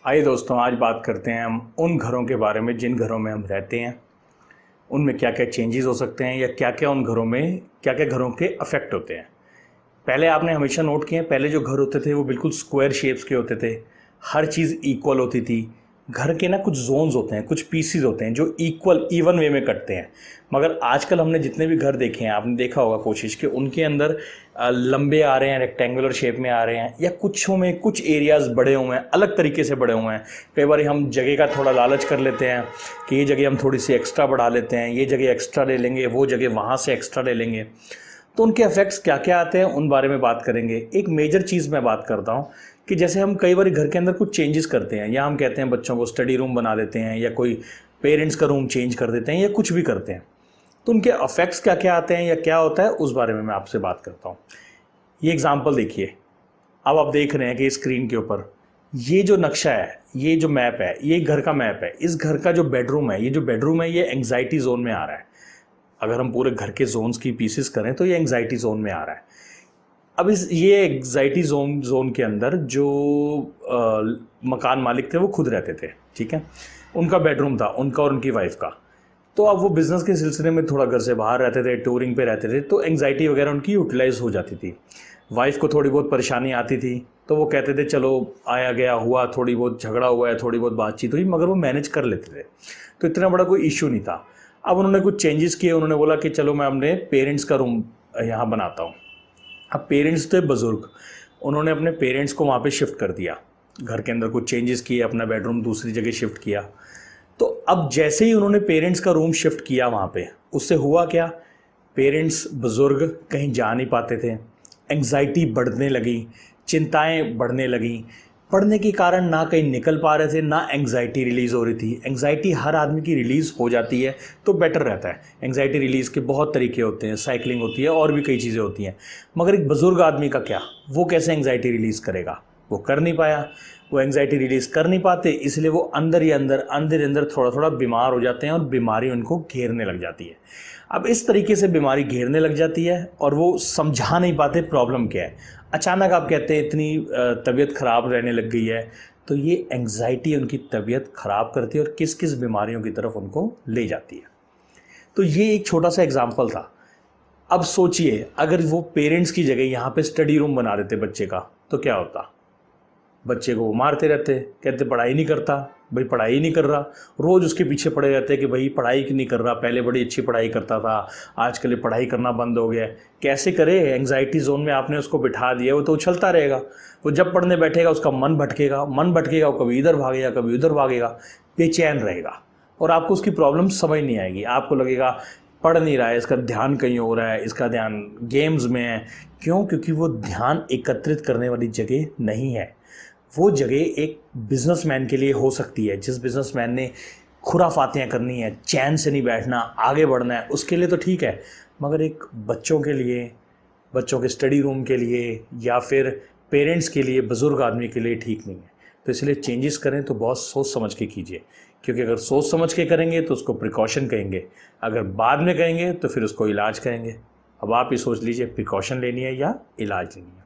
आइए दोस्तों, आज बात करते हैं हम उन घरों के बारे में जिन घरों में हम रहते हैं। उनमें क्या क्या चेंजेस हो सकते हैं या क्या क्या उन घरों में क्या क्या घरों के अफेक्ट होते हैं। पहले आपने हमेशा नोट किया, पहले जो घर होते थे वो बिल्कुल स्क्वायर शेप्स के होते थे। हर चीज़ इक्वल होती थी। घर के ना कुछ जोन्स होते हैं, कुछ पीसीज होते हैं जो इवन वे में कटते हैं। मगर आजकल हमने जितने भी घर देखे हैं, आपने देखा होगा कोशिश कि उनके अंदर लंबे आ रहे हैं, रेक्टेंगुलर शेप में आ रहे हैं, या कुछों में कुछ एरियाज़ बड़े हुए हैं, अलग तरीके से बड़े हुए हैं। कई बार हम जगह का थोड़ा लालच कर लेते हैं कि ये जगह हम थोड़ी सी एक्स्ट्रा बढ़ा लेते हैं, ये जगह एक्स्ट्रा ले लेंगे, वो जगह वहाँ से एक्स्ट्रा ले लेंगे। तो उनके इफेक्ट्स क्या क्या आते हैं उन बारे में बात करेंगे। एक मेजर चीज़ मैं बात करता हूँ कि जैसे हम कई बार घर के अंदर कुछ चेंजेस करते हैं, या हम कहते हैं बच्चों को स्टडी रूम बना देते हैं, या कोई पेरेंट्स का रूम चेंज कर देते हैं, या कुछ भी करते हैं, तो उनके इफेक्ट्स क्या क्या आते हैं या क्या होता है उस बारे में मैं आपसे बात करता हूँ। ये एग्जाम्पल देखिए। अब आप देख रहे हैं कि स्क्रीन के ऊपर ये जो नक्शा है, ये जो मैप है, ये घर का मैप है। इस घर का जो बेडरूम है, ये जो बेडरूम है, ये एंग्जाइटी जोन में आ रहा है। अगर हम पूरे घर के जोन्स की पीसेस करें तो ये एंग्जाइटी जोन में आ रहा है। अब ये एंग्जाइटी जोन के अंदर जो मकान मालिक थे वो खुद रहते थे, ठीक है। उनका बेडरूम था, उनका और उनकी वाइफ का। तो अब वो बिज़नेस के सिलसिले में थोड़ा घर से बाहर रहते थे, टूरिंग पे रहते थे, तो एंग्जाइटी वगैरह उनकी यूटिलाइज हो जाती थी। वाइफ को थोड़ी बहुत परेशानी आती थी तो वो कहते थे चलो आया गया हुआ, थोड़ी बहुत झगड़ा हुआ है, थोड़ी बहुत बातचीत हुई, मगर वो मैनेज कर लेते थे, तो इतना बड़ा कोई इश्यू नहीं था। अब उन्होंने कुछ चेंजेस किए। उन्होंने बोला कि चलो मैं अपने पेरेंट्स का रूम यहाँ बनाता हूँ। अब पेरेंट्स थे बुज़ुर्ग, उन्होंने अपने पेरेंट्स को वहाँ पे शिफ्ट कर दिया। घर के अंदर कुछ चेंजेस किए, अपना बेडरूम दूसरी जगह शिफ्ट किया। तो अब जैसे ही उन्होंने पेरेंट्स का रूम शिफ्ट किया वहाँ पे, उससे हुआ क्या, पेरेंट्स बुज़ुर्ग कहीं जा नहीं पाते थे, एंग्जाइटी बढ़ने लगी, चिंताएं बढ़ने लगी। पढ़ने के कारण ना कहीं निकल पा रहे थे, ना एंग्जाइटी रिलीज़ हो रही थी। एंग्जाइटी हर आदमी की रिलीज़ हो जाती है तो बेटर रहता है। एंग्जाइटी रिलीज़ के बहुत तरीके होते हैं, साइकिलिंग होती है और भी कई चीज़ें होती हैं। मगर एक बुज़ुर्ग आदमी का क्या, वो कैसे एंग्जाइटी रिलीज़ करेगा? वो कर नहीं पाया। वो एंग्जाइटी रिलीज़ कर नहीं पाते, इसलिए वो अंदर ही अंदर थोड़ा थोड़ा बीमार हो जाते हैं और बीमारी उनको घेरने लग जाती है। अब इस तरीके से बीमारी घेरने लग जाती है और वो समझा नहीं पाते प्रॉब्लम क्या है। अचानक आप कहते हैं इतनी तबीयत ख़राब रहने लग गई है, तो ये एंग्जाइटी उनकी तबीयत ख़राब करती है और किस किस बीमारियों की तरफ उनको ले जाती है। तो ये एक छोटा सा एग्जाम्पल था। अब सोचिए, अगर वो पेरेंट्स की जगह यहाँ पे स्टडी रूम बना देते बच्चे का, तो क्या होता? बच्चे को वो मारते रहते, कहते पढ़ाई नहीं करता, भाई पढ़ाई नहीं कर रहा। रोज़ उसके पीछे पड़े रहते कि भाई पढ़ाई क्यों नहीं कर रहा, पहले बड़ी अच्छी पढ़ाई करता था, आजकल ये पढ़ाई करना बंद हो गया है। कैसे करे? एंग्जाइटी जोन में आपने उसको बिठा दिया, वो तो उछलता रहेगा। वो जब पढ़ने बैठेगा उसका मन भटकेगा, वो कभी इधर भागेगा, कभी उधर भागेगा, बेचैन रहेगा और आपको उसकी प्रॉब्लम समझ नहीं आएगी। आपको लगेगा पढ़ नहीं रहा है, इसका ध्यान कहीं हो रहा है, इसका ध्यान गेम्स में है। क्यों? क्योंकि वो ध्यान एकत्रित करने वाली जगह नहीं है। वो जगह एक बिजनेसमैन के लिए हो सकती है। जिस बिजनेसमैन ने खुराफातियाँ करनी है, चैन से नहीं बैठना, आगे बढ़ना है, उसके लिए तो ठीक है। मगर एक बच्चों के लिए, बच्चों के स्टडी रूम के लिए, या फिर पेरेंट्स के लिए, बुज़ुर्ग आदमी के लिए ठीक नहीं है। तो इसलिए चेंजेस करें तो बहुत सोच समझ के कीजिए, क्योंकि अगर सोच समझ के करेंगे तो उसको प्रिकॉशन कहेंगे, अगर बाद में कहेंगे तो फिर उसको इलाज कहेंगे। अब आप ही सोच लीजिए, प्रिकॉशन लेनी है या इलाज लेनी है।